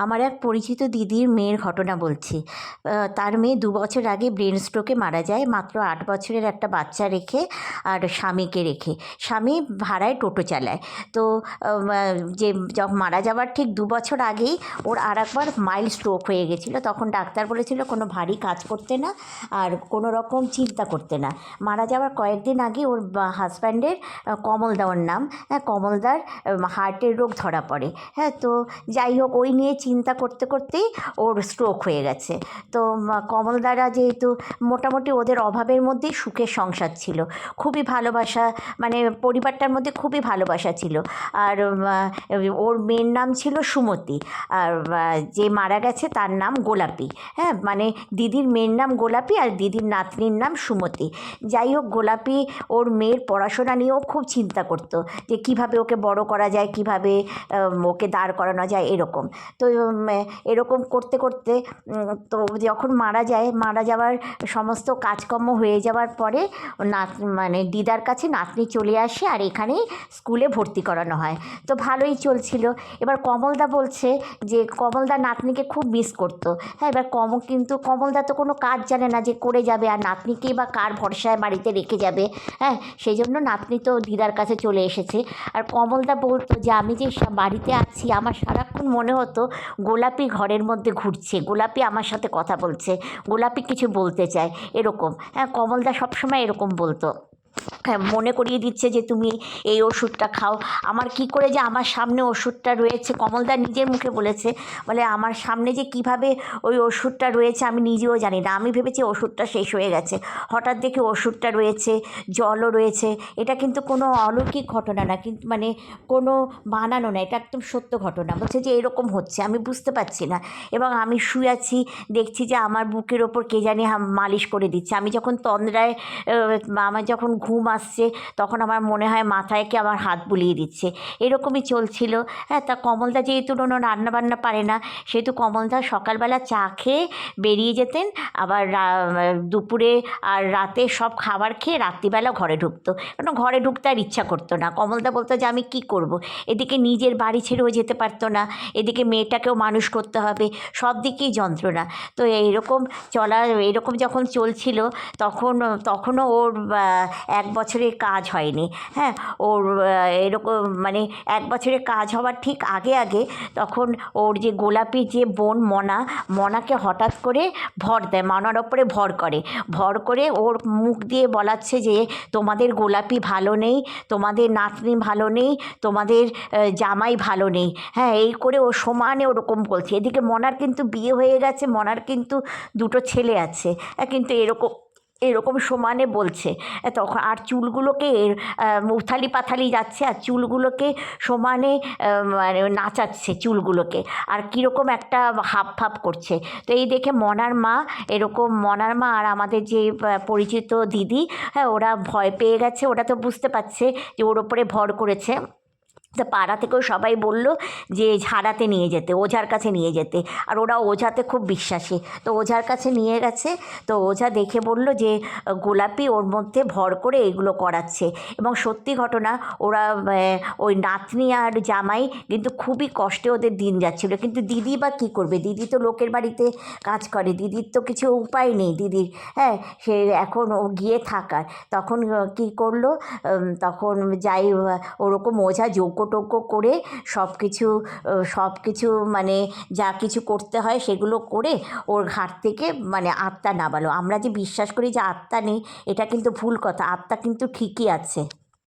আমার এক পরিচিত দিদির মেয়ের ঘটনা বলছি। তার মেয়ে ২ বছর আগে ব্রেন স্ট্রোকে মারা যায়, মাত্র ৮ বছরের একটা বাচ্চা রেখে আর স্বামীকে রেখে। স্বামী ভাড়ায় টোটো চালায়। তো যে মারা যাওয়ার ঠিক ২ বছর আগেই ওর আরেকবার মাইল্ড স্ট্রোক হয়ে গেছিলো। তখন ডাক্তার বলেছিল কোনো ভারী কাজ করতে না আর কোনো রকম চিন্তা করতে না। মারা যাওয়ার কয়েকদিন আগে ওর হাজব্যান্ডের কমলদা ওর নাম, কমলদার হার্টের রোগ ধরা পড়ে। হ্যাঁ, তো যাই হোক ওই নিয়ে চিন্তা করতে করতেই ওর স্ট্রোক হয়ে গেছে। তো কমলদারা যেহেতু মোটামুটি ওদের অভাবের মধ্যেই সুখের সংসার ছিল, খুবই ভালোবাসা, মানে পরিবারটার মধ্যে খুবই ভালোবাসা ছিল। আর ওর মেয়ের নাম ছিল সুমতি, আর যে মারা গেছে তার নাম গোলাপি। হ্যাঁ, মানে দিদির মেয়ের নাম গোলাপি আর দিদির নাতনির নাম সুমতি। যাই হোক, গোলাপি ওর মেয়ের পড়াশোনা নিয়েও খুব চিন্তা করতো যে কীভাবে ওকে বড় করা যায়, কীভাবে ওকে দাঁড় করানো যায় এরকম। তো এরকম করতে করতে তো যখন মারা যাওয়ার সমস্ত কাজকর্ম হয়ে যাওয়ার পরে মানে দিদার কাছে নাতনি চলে আসে আর এখানেই স্কুলে ভর্তি করানো হয়। তো ভালোই চলছিল। এবার কমলদা বলছে যে কমলদা নাতনিকে খুব মিস করতো। হ্যাঁ, এবার কিন্তু কমলদা তো কোনো কাজ জানে না যে করে যাবে, আর নাতনিকেই বা কার ভরসায় বাড়িতে রেখে যাবে। হ্যাঁ, সেই জন্য নাতনি তো দিদার কাছে চলে এসেছে। আর কমলদা বলতো যে আমি যে বাড়িতে আছি আমার সারাক্ষণ মনে হতো গোলাপি ঘরের মধ্যে ঘুরছে, গোলাপি আমার সাথে কথা বলছে, গোলাপি কিছু বলতে চায়, এরকম। হ্যাঁ, কমলদা সবসময় এরকম বলতো। হ্যাঁ, মনে করিয়ে দিচ্ছে যে তুমি এই ওষুধটা খাও। আমার কি করে যে আমার সামনে ওষুধটা রয়েছে, কমলদা নিজের মুখে বলেছে, বলে আমার সামনে যে কিভাবে ওই ওষুধটা রয়েছে আমি নিজেও জানি না। আমি ভেবেছি ওষুধটা শেষ হয়ে গেছে, হঠাৎ দেখি ওষুধটা রয়েছে, জলও রয়েছে। এটা কিন্তু কোনো অলৌকিক ঘটনা না, কিন্তু মানে কোনো বানানো না, এটা একদম সত্য ঘটনা। বলছে যে এরকম হচ্ছে, আমি বুঝতে পারছি না। এবং আমি শুয়ে আছি, দেখছি যে আমার বুকের ওপর কে জানি মালিশ করে দিচ্ছে। আমি যখন তন্দ্রায়, আমার যখন ঘুম আসছে তখন আমার মনে হয় মাথায় কি আমার হাত বুলিয়ে দিচ্ছে, এরকমই চলছিল। হ্যাঁ, তা কমলদা যেহেতু কোনো রান্নাবান্না পারে না, সেহেতু কমলদা সকালবেলা চা খেয়ে বেরিয়ে যেতেন, আবার দুপুরে আর রাতে সব খাবার খেয়ে রাত্রিবেলা ঘরে ঢুকতো। কারণ ঘরে ঢুকতে আর ইচ্ছা করতো না। কমলদা বলতো যে আমি কি করব, এদিকে নিজের বাড়ি ছেড়েও যেতে পারতো না, এদিকে মেয়েটাকেও মানুষ করতে হবে, সব দিকেই যন্ত্রণা। তো এরকম যখন চলছিল তখনও ওর ১ বছরের কাজ হয়নি। হ্যাঁ, ওর এরকম মানে ১ বছরের কাজ হওয়ার ঠিক আগে আগে তখন ওর যে গোলাপি যে বোন মনাকে হঠাৎ করে ভর দেয়, মনার ওপরে ভর করে ওর মুখ দিয়ে বলাচ্ছে যে তোমাদের গোলাপি ভালো নেই, তোমাদের নাতনি ভালো নেই, তোমাদের জামাই ভালো নেই। হ্যাঁ, এই করে ও সমানে ওরকম বলছে। এদিকে মনার কিন্তু বিয়ে হয়ে গেছে, মনার কিন্তু ২টো ছেলে আছে, কিন্তু এরকম সমানে বলছে। তখন আর চুলগুলোকে উথালি পাথালি যাচ্ছে আর চুলগুলোকে সমানে মানে নাচাচ্ছে চুলগুলোকে, আর কীরকম একটা হাবভাব করছে। তো এই দেখে মনার মা আর আমাদের যে পরিচিত দিদি, হ্যাঁ, ওরা ভয় পেয়ে গেছে। ওরা তো বুঝতে পারছে যে ওর ওপরে ভর করেছে। তা পাড়া থেকেও সবাই বলল যে ঝাড়াতে নিয়ে যেতে, ওঝার কাছে নিয়ে যেতে। আর ওরা ওঝাতে খুব বিশ্বাসী, তো ওঝার কাছে নিয়ে গেছে। তো ওঝা দেখে বলল যে গোলাপি ওর মধ্যে ভর করে এগুলো করাচ্ছে। এবং সত্যি ঘটনা, ওরা ওই নাতনি আর জামাই কিন্তু খুবই কষ্টে ওদের দিন যাচ্ছিল। কিন্তু দিদি বা কী করবে, দিদি তো লোকের বাড়িতে কাজ করে, দিদির তো কিছু উপায় নেই দিদির। হ্যাঁ, সে এখন ও গিয়ে থাকার, তখন কী করলো, তখন যাই ওরকম ওঝা যজ্ঞ করে সব কিছু মানে যা কিছু করতে হয় সেগুলো করে ওর ঘাট থেকে মানে আত্মা নামালো। আমরা যে বিশ্বাস করি যে আত্মা নেই, এটা কিন্তু ভুল কথা, আত্মা কিন্তু ঠিকই আছে।